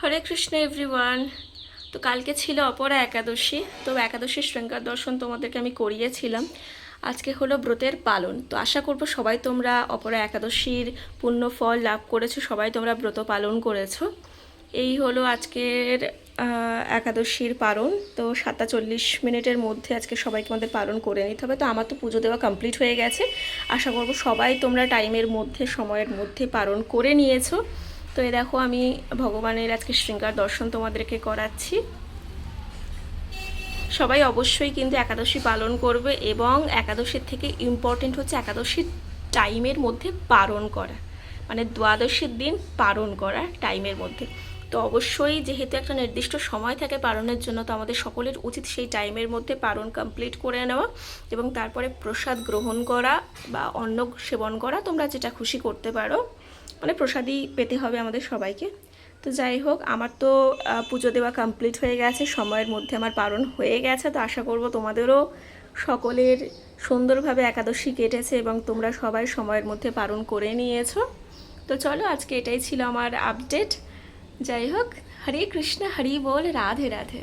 হরে Krishna everyone. তো কালকে ছিল অপরা একাদশী। তো একাদশীর শৃঙ্গার দর্শন তোমাদেরকে আমি করিয়েছিলাম। আজকে হলো ব্রতের পালন। তো আশা করব সবাই তোমরা অপরা একাদশীর পুণ্য ফল লাভ করেছো, সবাই তোমরা ব্রত পালন করেছো। এই হলো আজকের একাদশীর পালন। তো 47 মিনিটের মধ্যে আজকে সবাইকে আমাদের পালন করে নিতে হবে। তো আমার তো পুজো দেওয়া কমপ্লিট হয়ে গেছে। আশা করব সবাই তোমরা টাইমের মধ্যে, সময়ের মধ্যে পালন করে নিয়েছো। তো এই দেখো আমি ভগবানের আজকে শৃঙ্গার দর্শন তোমাদেরকে করাচ্ছি। সবাই অবশ্যই কিন্তু একাদশী পালন করবে, এবং একাদশীর থেকে ইম্পর্টেন্ট হচ্ছে একাদশীর টাইমের মধ্যে পালন করা, মানে দ্বাদশীর দিন পালন করা টাইমের মধ্যে। তো অবশ্যই যেহেতু একটা নির্দিষ্ট সময় থাকে পালনের জন্য, তো আমাদের সকলের উচিত সেই টাইমের মধ্যে পালন কমপ্লিট করে নেওয়া এবং তারপরে প্রসাদ গ্রহণ করা বা অন্ন সেবন করা, তোমরা যেটা খুশি করতে পারো, মানে প্রসাদই পেতে হবে আমাদের সবাইকে। তো যাই হোক, আমার তো পুজো দেওয়া কমপ্লিট হয়ে গেছে, সময়ের মধ্যে আমার পালন হয়ে গেছে। তো আশা করব তোমাদেরও সকলের সুন্দরভাবে একাদশী কেটেছে এবং তোমরা সবাই সময়ের মধ্যে পালন করে নিয়েছো। তো চলো, আজকে এটাই ছিল আমার আপডেট। যাই হোক, হরে কৃষ্ণ, হরি বল, রাধে রাধে।